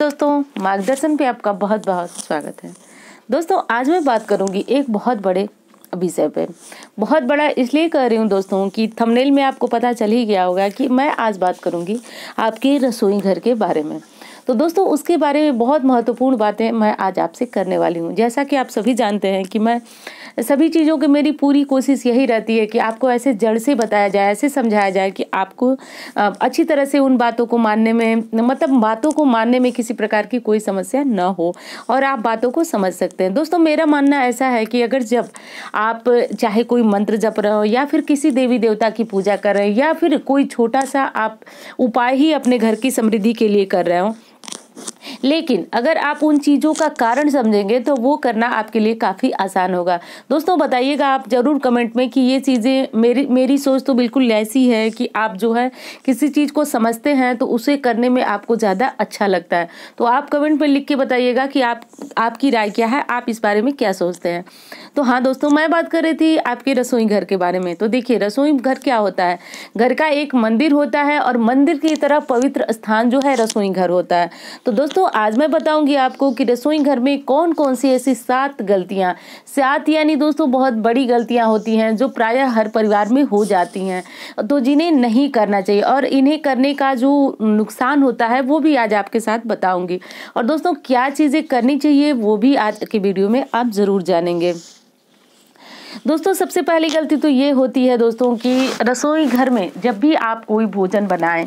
दोस्तों, मार्गदर्शन पे आपका बहुत बहुत स्वागत है। दोस्तों, आज मैं बात करूंगी एक बहुत बड़े विषय पे। बहुत बड़ा इसलिए कर रही हूँ दोस्तों कि थंबनेल में आपको पता चल ही गया होगा कि मैं आज बात करूंगी आपके रसोई घर के बारे में। तो दोस्तों, उसके बारे में बहुत महत्वपूर्ण बातें मैं आज आपसे करने वाली हूँ। जैसा कि आप सभी जानते हैं कि मैं सभी चीज़ों की मेरी पूरी कोशिश यही रहती है कि आपको ऐसे जड़ से बताया जाए, ऐसे समझाया जाए कि आपको अच्छी तरह से उन बातों को मानने में, मतलब बातों को मानने में किसी प्रकार की कोई समस्या न हो और आप बातों को समझ सकते हैं। दोस्तों, मेरा मानना ऐसा है कि अगर जब आप चाहे कोई मंत्र जप रहे हो या फिर किसी देवी देवता की पूजा कर रहे हैं या फिर कोई छोटा सा आप उपाय ही अपने घर की समृद्धि के लिए कर रहे हो, लेकिन अगर आप उन चीज़ों का कारण समझेंगे तो वो करना आपके लिए काफ़ी आसान होगा। दोस्तों, बताइएगा आप ज़रूर कमेंट में कि ये चीज़ें मेरी सोच तो बिल्कुल ऐसी है कि आप जो है किसी चीज़ को समझते हैं तो उसे करने में आपको ज़्यादा अच्छा लगता है। तो आप कमेंट में लिख के बताइएगा कि आपकी राय क्या है, आप इस बारे में क्या सोचते हैं। तो हाँ दोस्तों, मैं बात कर रही थी आपके रसोई घर के बारे में। तो देखिए, रसोई घर क्या होता है? घर का एक मंदिर होता है और मंदिर की तरह पवित्र स्थान जो है रसोई घर होता है। तो दोस्तों, आज मैं बताऊंगी आपको कि रसोई घर में कौन कौन सी ऐसी 7 गलतियां, 7 यानी दोस्तों बहुत बड़ी गलतियां होती हैं जो प्रायः हर परिवार में हो जाती हैं, तो जिन्हें नहीं करना चाहिए और इन्हें करने का जो नुकसान होता है वो भी आज आपके साथ बताऊंगी। और दोस्तों, क्या चीज़ें करनी चाहिए वो भी आज के वीडियो में आप ज़रूर जानेंगे। दोस्तों, सबसे पहली गलती तो ये होती है दोस्तों कि रसोई घर में जब भी आप कोई भोजन बनाएं,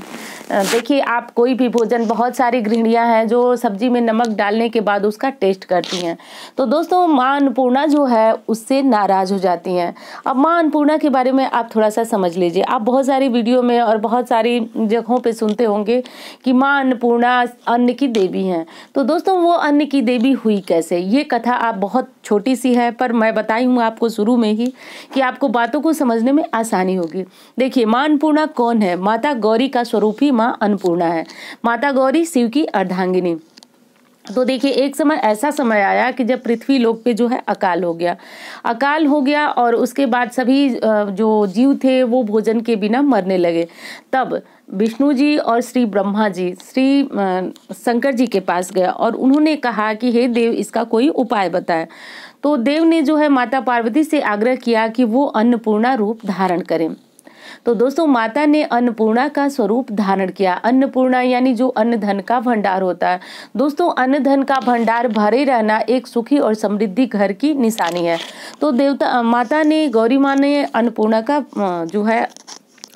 देखिए आप कोई भी भोजन, बहुत सारी गृहिणियां हैं जो सब्जी में नमक डालने के बाद उसका टेस्ट करती हैं। तो दोस्तों, माँ अन्नपूर्णा जो है उससे नाराज़ हो जाती हैं। अब माँ अन्नपूर्णा के बारे में आप थोड़ा सा समझ लीजिए। आप बहुत सारी वीडियो में और बहुत सारी जगहों पे सुनते होंगे कि माँ अन्नपूर्णा अन्न की देवी हैं। तो दोस्तों, वो अन्न की देवी हुई कैसे? ये कथा आप बहुत छोटी सी है, पर मैं बताई हूँ आपको शुरू में ही कि आपको बातों को समझने में आसानी होगी। देखिए, माँ अन्नपूर्णा कौन है? माता गौरी का स्वरूप ही माँ अन्नपूर्णा है। माता गौरी शिव की अर्धांगिनी। तो देखिए, एक समय ऐसा समय आया कि जब पृथ्वी लोक पे जो है अकाल हो गया और उसके बाद सभी जो जीव थे वो भोजन के बिना मरने लगे। तब विष्णु जी और श्री ब्रह्मा जी श्री शंकर जी के पास गया और उन्होंने कहा कि हे देव, इसका कोई उपाय बताएं। तो देव ने जो है माता पार्वती से आग्रह किया कि वो अन्नपूर्णा रूप धारण करें। तो दोस्तों, माता ने अन्नपूर्णा का स्वरूप धारण किया। अन्नपूर्णा यानी जो अन्न धन का भंडार होता है। दोस्तों, अन्न धन का भंडार भरे रहना एक सुखी और समृद्धि घर की निशानी है। तो माता ने, गौरी माँ ने अन्नपूर्णा का जो है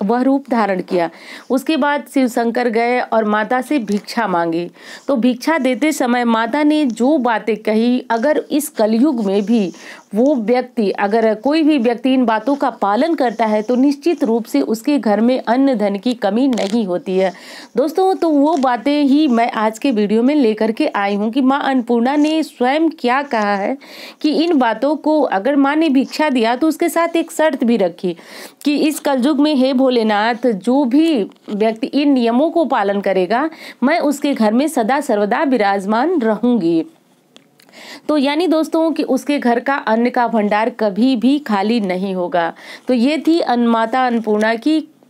वह रूप धारण किया। उसके बाद शिव शंकर गए और माता से भिक्षा मांगी। तो भिक्षा देते समय माता ने जो बातें कही, अगर इस कलयुग में भी वो व्यक्ति, अगर कोई भी व्यक्ति इन बातों का पालन करता है तो निश्चित रूप से उसके घर में अन्न धन की कमी नहीं होती है। दोस्तों, तो वो बातें ही मैं आज के वीडियो में लेकर के आई हूँ कि माँ अन्नपूर्णा ने स्वयं क्या कहा है कि इन बातों को, अगर माँ ने भिक्षा दिया तो उसके साथ एक शर्त भी रखी कि इस कलयुग में हे भोलेनाथ, जो भी व्यक्ति इन नियमों को पालन करेगा मैं उसके घर में सदा सर्वदा विराजमान रहूंगी। तो यानी दोस्तों कि उसके घर का अन्न का भंडार कभी भी खाली नहीं होगा। तो ये थी माता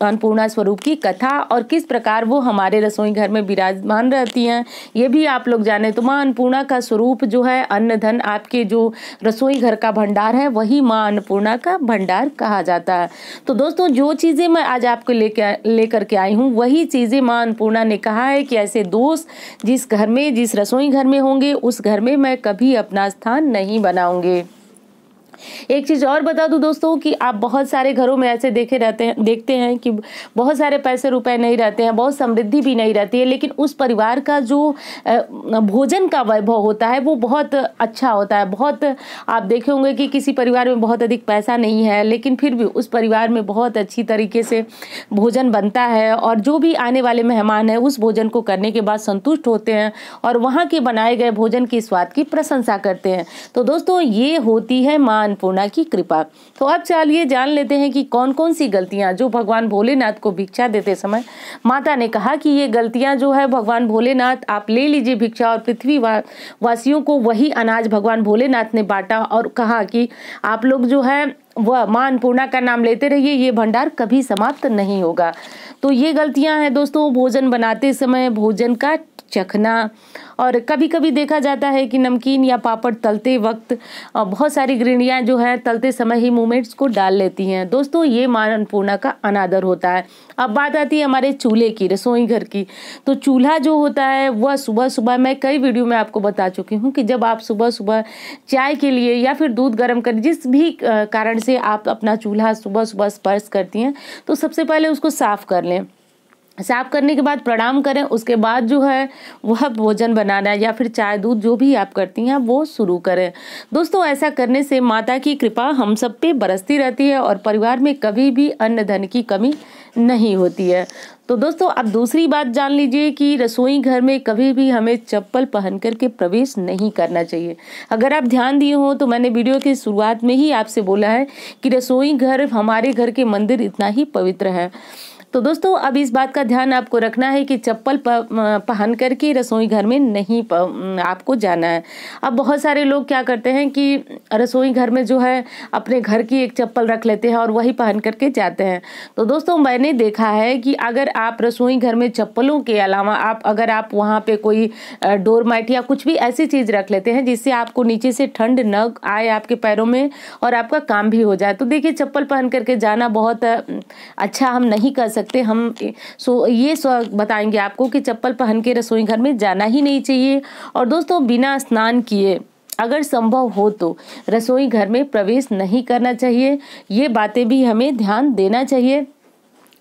अन्नपूर्णा स्वरूप की कथा और किस प्रकार वो हमारे रसोई घर में विराजमान रहती हैं, ये भी आप लोग जाने। तो माँ अन्नपूर्णा का स्वरूप जो है अन्न धन, आपके जो रसोई घर का भंडार है वही माँ अन्नपूर्णा का भंडार कहा जाता है। तो दोस्तों, जो चीज़ें मैं आज आपको लेकर के आई हूँ वही चीज़ें माँ अन्नपूर्णा ने कहा है कि ऐसे दोष जिस घर में, जिस रसोई घर में होंगे उस घर में मैं कभी अपना स्थान नहीं बनाऊंगी। एक चीज़ और बता दूं दोस्तों कि आप बहुत सारे घरों में ऐसे देखते हैं कि बहुत सारे पैसे रुपए नहीं रहते हैं, बहुत समृद्धि भी नहीं रहती है, लेकिन उस परिवार का जो भोजन का वैभव होता है वो बहुत अच्छा होता है। बहुत आप देखे होंगे कि किसी परिवार में बहुत अधिक पैसा नहीं है लेकिन फिर भी उस परिवार में बहुत अच्छी तरीके से भोजन बनता है और जो भी आने वाले मेहमान हैं उस भोजन को करने के बाद संतुष्ट होते हैं और वहाँ के बनाए गए भोजन के स्वाद की प्रशंसा करते हैं। तो दोस्तों, ये होती है माँ अन्नपूर्णा की कृपा। तो अब चलिए जान लेते हैं कि कौन कौन सी गलतियां जो भगवान भोलेनाथ को भिक्षा देते समय माता ने कहा कि ये गलतियां जो है भगवान भोलेनाथ आप ले लीजिए भिक्षा, और पृथ्वी वासियों को वही अनाज भगवान भोलेनाथ ने बांटा और कहा कि आप लोग जो है वह माँ अन्नपूर्णा का नाम लेते रहिए, ये भंडार कभी समाप्त नहीं होगा। तो ये गलतियां हैं दोस्तों। भोजन बनाते समय भोजन का चखना, और कभी कभी देखा जाता है कि नमकीन या पापड़ तलते वक्त बहुत सारी गृहिणियाँ जो है तलते समय ही मुंह में इसको डाल लेती हैं। दोस्तों ये माँ अन्नपूर्णा का अनादर होता है। अब बात आती है हमारे चूल्हे की, रसोई घर की। तो चूल्हा जो होता है वह सुबह सुबह, मैं कई वीडियो में आपको बता चुकी हूँ कि जब आप सुबह सुबह चाय के लिए या फिर दूध गर्म कर, जिस भी कारण से आप अपना चूल्हा सुबह सुबह स्पर्श करती हैं, तो सबसे पहले उसको साफ कर लें। साफ करने के बाद प्रणाम करें, उसके बाद जो है वह भोजन बनाना या फिर चाय दूध जो भी आप करती हैं वो शुरू करें। दोस्तों ऐसा करने से माता की कृपा हम सब पे बरसती रहती है और परिवार में कभी भी अन्न धन की कमी नहीं होती है। तो दोस्तों अब दूसरी बात जान लीजिए कि रसोई घर में कभी भी हमें चप्पल पहन करके प्रवेश नहीं करना चाहिए। अगर आप ध्यान दिए हो तो मैंने वीडियो की शुरुआत में ही आपसे बोला है कि रसोई घर हमारे घर के मंदिर इतना ही पवित्र है। तो दोस्तों अब इस बात का ध्यान आपको रखना है कि चप्पल पहन करके रसोई घर में नहीं आपको जाना है। अब बहुत सारे लोग क्या करते हैं कि रसोई घर में जो है अपने घर की एक चप्पल रख लेते हैं और वही पहन करके जाते हैं। तो दोस्तों मैंने देखा है कि अगर आप रसोई घर में चप्पलों के अलावा अगर आप वहाँ पे कोई डोरमैट या कुछ भी ऐसी चीज़ रख लेते हैं जिससे आपको नीचे से ठंड न आए आपके पैरों में और आपका काम भी हो जाए, तो देखिए चप्पल पहन करके जाना बहुत अच्छा हम नहीं कर सकते। हम ये बताएंगे आपको कि चप्पल पहन के रसोई घर में जाना ही नहीं चाहिए। और दोस्तों बिना स्नान किए अगर संभव हो तो रसोई घर में प्रवेश नहीं करना चाहिए। ये बातें भी हमें ध्यान देना चाहिए।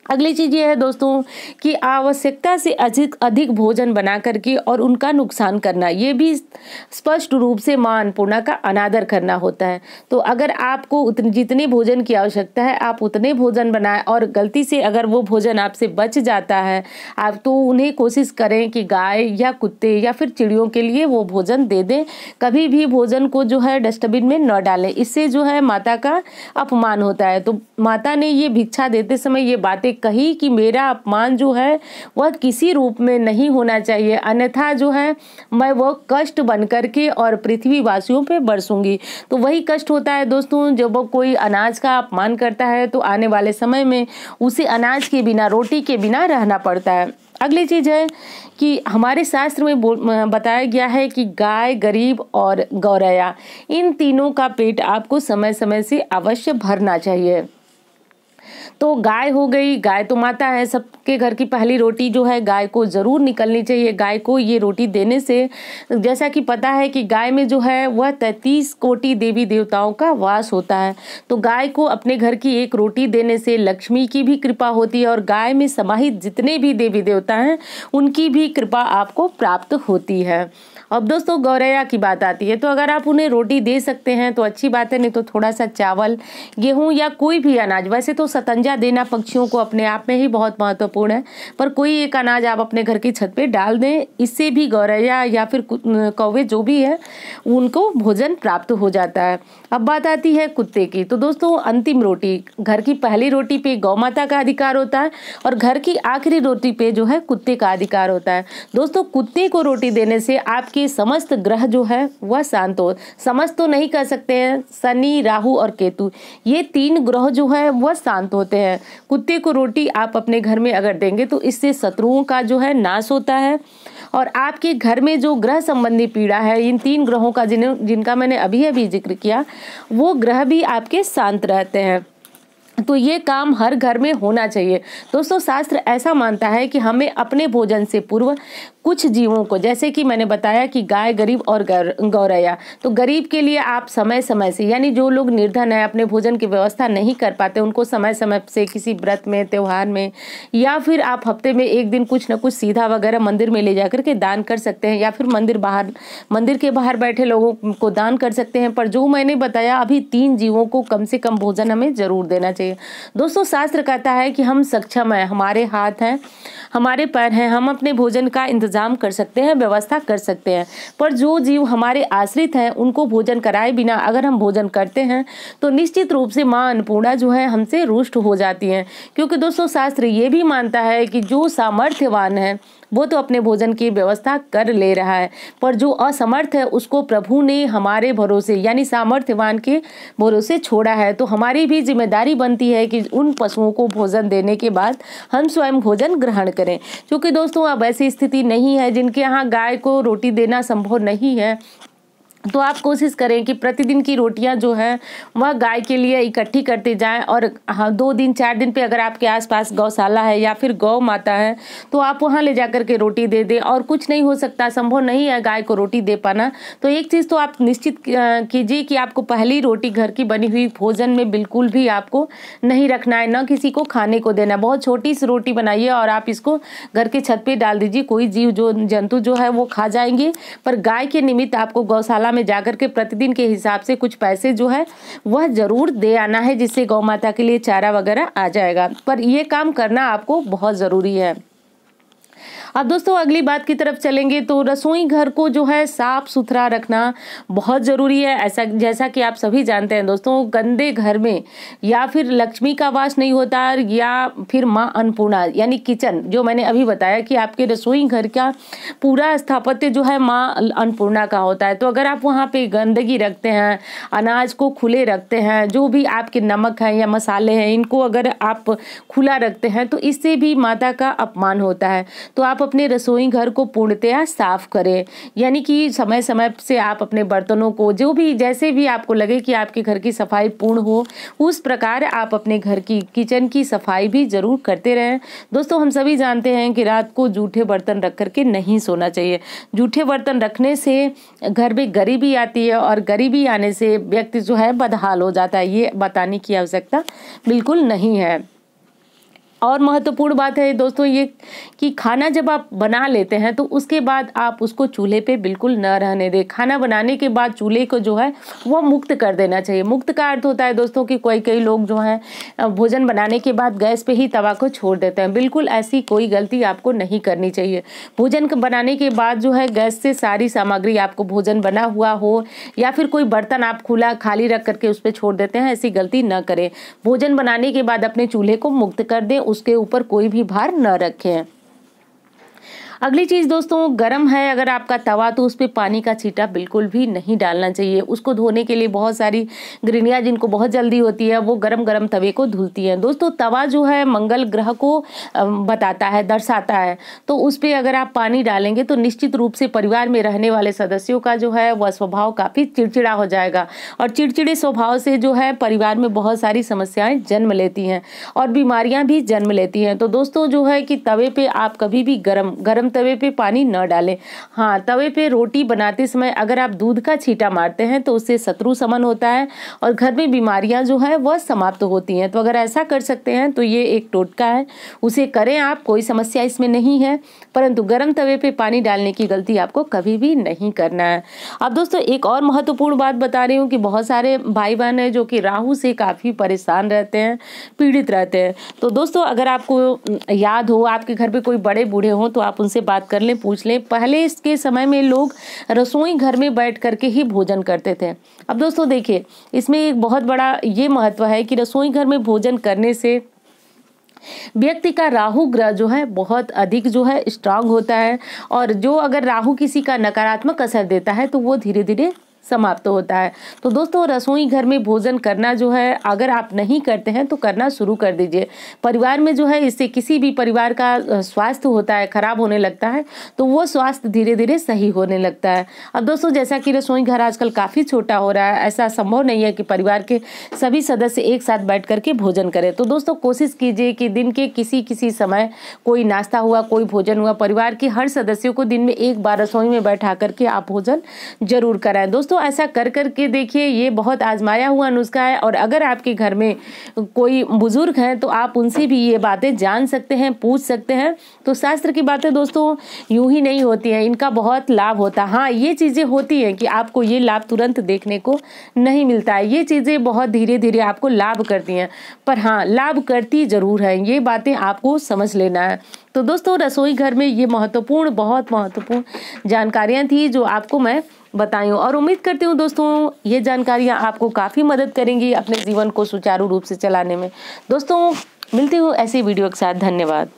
अगली चीज़ ये है दोस्तों कि आवश्यकता से अधिक भोजन बना करके और उनका नुकसान करना, ये भी स्पष्ट रूप से मां अन्नपूर्णा का अनादर करना होता है। तो अगर आपको जितने भोजन की आवश्यकता है आप उतने भोजन बनाएं, और गलती से अगर वो भोजन आपसे बच जाता है आप तो उन्हें कोशिश करें कि गाय या कुत्ते या फिर चिड़ियों के लिए वो भोजन दे दें। कभी भी भोजन को जो है डस्टबिन में न डालें, इससे जो है माता का अपमान होता है। तो माता ने ये भिक्षा देते समय ये बातें कही कि मेरा अपमान जो है वह किसी रूप में नहीं होना चाहिए, अन्यथा जो है मैं वो कष्ट बन करके और पृथ्वी वासियों पे बरसूंगी। तो वही कष्ट होता है दोस्तों, जब कोई अनाज का अपमान करता है तो आने वाले समय में उसे अनाज के बिना, रोटी के बिना रहना पड़ता है। अगली चीज है कि हमारे शास्त्र में बताया गया है कि गाय, गरीब और गौरैया, इन तीनों का पेट आपको समय समय से अवश्य भरना चाहिए। तो गाय हो गई, गाय तो माता है, सबके घर की पहली रोटी जो है गाय को जरूर निकलनी चाहिए। गाय को ये रोटी देने से, जैसा कि पता है कि गाय में जो है वह 33 कोटि देवी देवताओं का वास होता है। तो गाय को अपने घर की एक रोटी देने से लक्ष्मी की भी कृपा होती है और गाय में समाहित जितने भी देवी देवता हैं उनकी भी कृपा आपको प्राप्त होती है। अब दोस्तों गौरैया की बात आती है, तो अगर आप उन्हें रोटी दे सकते हैं तो अच्छी बात है, नहीं तो थोड़ा सा चावल, गेहूं या कोई भी अनाज, वैसे तो शतंजा देना पक्षियों को अपने आप में ही बहुत महत्वपूर्ण है, पर कोई एक अनाज आप अपने घर की छत पे डाल दें, इससे भी गौरैया या फिर कौवे जो भी है उनको भोजन प्राप्त हो जाता है। अब बात आती है कुत्ते की, तो दोस्तों अंतिम रोटी, घर की पहली रोटी पे गौ माता का अधिकार होता है और घर की आखिरी रोटी पे जो है कुत्ते का अधिकार होता है। दोस्तों कुत्ते को रोटी देने से आपके समस्त ग्रह जो है वह शांत हो, समस्त तो नहीं कर सकते हैं, शनि, राहु और केतु, ये 3 ग्रह जो है वह शांत होते हैं। कुत्ते को रोटी आप अपने घर में अगर देंगे तो इससे शत्रुओं का जो है नाश होता है और आपके घर में जो ग्रह संबंधी पीड़ा है, इन 3 ग्रहों का जिनका मैंने अभी जिक्र किया, वो ग्रह भी आपके शांत रहते हैं। तो ये काम हर घर में होना चाहिए। दोस्तों शास्त्र ऐसा मानता है कि हमें अपने भोजन से पूर्व कुछ जीवों को, जैसे कि मैंने बताया कि गाय, गरीब और गौरैया, तो गरीब के लिए आप समय समय से, यानी जो लोग निर्धन है, अपने भोजन की व्यवस्था नहीं कर पाते, उनको समय समय से किसी व्रत में, त्योहार में, या फिर आप हफ्ते में एक दिन कुछ न कुछ सीधा वगैरह मंदिर में ले जाकर के दान कर सकते हैं, या फिर मंदिर के बाहर बैठे लोगों को दान कर सकते हैं। पर जो मैंने बताया अभी 3 जीवों को कम से कम भोजन हमें जरूर देना चाहिए। दोस्तों शास्त्र कहता है कि हम सक्षम हैं, हमारे हाथ हैं, हमारे पैर हैं, हम अपने भोजन का इंतजाम कर सकते हैं, व्यवस्था कर सकते हैं, पर जो जीव हमारे आश्रित हैं उनको भोजन कराए बिना अगर हम भोजन करते हैं तो निश्चित रूप से मां अन्नपूर्णा जो है हमसे रुष्ट हो जाती हैं। क्योंकि दोस्तों शास्त्र ये भी मानता है कि जो सामर्थ्यवान है वो तो अपने भोजन की व्यवस्था कर ले रहा है, पर जो असमर्थ है उसको प्रभु ने हमारे भरोसे, यानी सामर्थ्यवान के भरोसे छोड़ा है। तो हमारी भी जिम्मेदारी बनती है कि उन पशुओं को भोजन देने के बाद हम स्वयं भोजन ग्रहण करें। क्योंकि दोस्तों अब ऐसी स्थिति नहीं नहीं है, जिनके यहाँ गाय को रोटी देना संभव नहीं है, तो आप कोशिश करें कि प्रतिदिन की रोटियां जो है वह गाय के लिए इकट्ठी करते जाएं। और हाँ, 2 दिन 4 दिन पे अगर आपके आसपास गौशाला है या फिर गौ माता है तो आप वहां ले जाकर के रोटी दे दें। और कुछ नहीं हो सकता, संभव नहीं है गाय को रोटी दे पाना, तो एक चीज़ तो आप निश्चित कीजिए कि आपको पहली रोटी घर की बनी हुई भोजन में बिल्कुल भी आपको नहीं रखना है, न किसी को खाने को देना। बहुत छोटी सी रोटी बनाइए और आप इसको घर के छत पे डाल दीजिए। कोई जीव जो जंतु जो है वो खा जाएंगे, पर गाय के निमित्त आपको गौशाला में जाकर के प्रतिदिन के हिसाब से कुछ पैसे जो है वह जरूर दे आना है, जिससे गौ माता के लिए चारा वगैरह आ जाएगा। पर यह काम करना आपको बहुत जरूरी है। अब दोस्तों अगली बात की तरफ चलेंगे तो रसोई घर को जो है साफ सुथरा रखना बहुत ज़रूरी है। ऐसा जैसा कि आप सभी जानते हैं दोस्तों, गंदे घर में या फिर लक्ष्मी का वास नहीं होता, या फिर माँ अन्नपूर्णा यानी किचन, जो मैंने अभी बताया कि आपके रसोई घर का पूरा स्थापत्य जो है माँ अन्नपूर्णा का होता है। तो अगर आप वहाँ पे गंदगी रखते हैं, अनाज को खुले रखते हैं, जो भी आपके नमक है या मसाले हैं इनको अगर आप खुला रखते हैं तो इससे भी माता का अपमान होता है। तो आप अपने रसोई घर को पूर्णतया साफ करें, यानी कि समय समय से आप अपने बर्तनों को, जो भी जैसे भी आपको लगे कि आपके घर की सफाई पूर्ण हो, उस प्रकार आप अपने घर की किचन की सफाई भी जरूर करते रहें। दोस्तों हम सभी जानते हैं कि रात को जूठे बर्तन रख करके नहीं सोना चाहिए। जूठे बर्तन रखने से घर में गरीबी आती है और गरीबी आने से व्यक्ति जो है बदहाल हो जाता है। ये बताने की आवश्यकता बिल्कुल नहीं है। और महत्वपूर्ण बात है दोस्तों ये कि खाना जब आप बना लेते हैं तो उसके बाद आप उसको चूल्हे पे बिल्कुल न रहने दें। खाना बनाने के बाद चूल्हे को जो है वो मुक्त कर देना चाहिए। मुक्त का अर्थ होता है दोस्तों कि कई लोग जो हैं भोजन बनाने के बाद गैस पे ही तवा को छोड़ देते हैं। बिल्कुल ऐसी कोई गलती आपको नहीं करनी चाहिए। भोजन बनाने के बाद जो है गैस से सारी सामग्री, आपको भोजन बना हुआ हो या फिर कोई बर्तन आप खुला खाली रख करके उस पर छोड़ देते हैं, ऐसी गलती न करें। भोजन बनाने के बाद अपने चूल्हे को मुक्त कर दें, उसके ऊपर कोई भी भार न रखें। अगली चीज़ दोस्तों, गरम है अगर आपका तवा तो उस पर पानी का छींटा बिल्कुल भी नहीं डालना चाहिए। उसको धोने के लिए बहुत सारी गृहिणियाँ जिनको बहुत जल्दी होती है वो गरम गरम तवे को धुलती हैं। दोस्तों तवा जो है मंगल ग्रह को बताता है, दर्शाता है, तो उस पर अगर आप पानी डालेंगे तो निश्चित रूप से परिवार में रहने वाले सदस्यों का जो है वह स्वभाव काफ़ी चिड़चिड़ा हो जाएगा। और चिड़चिड़े स्वभाव से जो है परिवार में बहुत सारी समस्याएं जन्म लेती हैं और बीमारियां भी जन्म लेती हैं। तो दोस्तों जो है कि तवे पे आप कभी भी गरम तवे पे पानी न डालें। हाँ, तवे पे रोटी बनाते समय अगर आप दूध का छींटा मारते हैं तो उससे शत्रु समन होता है और घर में बीमारियां जो है वह समाप्त होती हैं। तो अगर ऐसा कर सकते हैं तो ये एक टोटका है, उसे करें आप, कोई समस्या इसमें नहीं है। परंतु गर्म तवे पे पानी डालने की गलती आपको कभी भी नहीं करना है। अब दोस्तों एक और महत्वपूर्ण बात बता रही हूँ कि बहुत सारे भाई बहन हैं जो कि राहु से काफ़ी परेशान रहते हैं, पीड़ित रहते हैं। तो दोस्तों अगर आपको याद हो, आपके घर पे कोई बड़े बूढ़े हों तो आप उनसे बात कर लें, पूछ लें। पहले इसके समय में लोग रसोई घर में बैठ करके ही भोजन करते थे। अब दोस्तों देखिए, इसमें एक बहुत बड़ा ये महत्व है कि रसोई घर में भोजन करने से व्यक्ति का राहु ग्रह जो है बहुत अधिक जो है स्ट्रांग होता है। और जो अगर राहु किसी का नकारात्मक असर देता है तो वो धीरे धीरे समाप्त होता है। तो दोस्तों रसोई घर में भोजन करना जो है अगर आप नहीं करते हैं तो करना शुरू कर दीजिए। परिवार में जो है इससे किसी भी परिवार का स्वास्थ्य होता है खराब होने लगता है, तो वो स्वास्थ्य धीरे धीरे सही होने लगता है। अब दोस्तों जैसा कि रसोई घर आजकल काफ़ी छोटा हो रहा है, ऐसा संभव नहीं है कि परिवार के सभी सदस्य एक साथ बैठ करके भोजन करें। तो दोस्तों कोशिश कीजिए कि दिन के किसी समय कोई नाश्ता हुआ, कोई भोजन हुआ, परिवार के हर सदस्यों को दिन में एक बार रसोई में बैठा करके आप भोजन जरूर कराएं। दोस्तों ऐसा कर करके देखिए, ये बहुत आजमाया हुआ नुस्खा है। और अगर आपके घर में कोई बुजुर्ग हैं तो आप उनसे भी ये बातें जान सकते हैं, पूछ सकते हैं। तो शास्त्र की बातें दोस्तों यूं ही नहीं होती हैं, इनका बहुत लाभ होता है। हाँ, ये चीज़ें होती हैं कि आपको ये लाभ तुरंत देखने को नहीं मिलता है, ये चीज़ें बहुत धीरे धीरे आपको लाभ करती हैं, पर हाँ लाभ करती जरूर है। ये बातें आपको समझ लेना है। तो दोस्तों रसोई घर में ये बहुत महत्वपूर्ण जानकारियाँ थी जो आपको मैं बताई हूँ, और उम्मीद करती हूँ दोस्तों ये जानकारियाँ आपको काफ़ी मदद करेंगी अपने जीवन को सुचारू रूप से चलाने में। दोस्तों मिलती हूँ ऐसी वीडियो के साथ। धन्यवाद।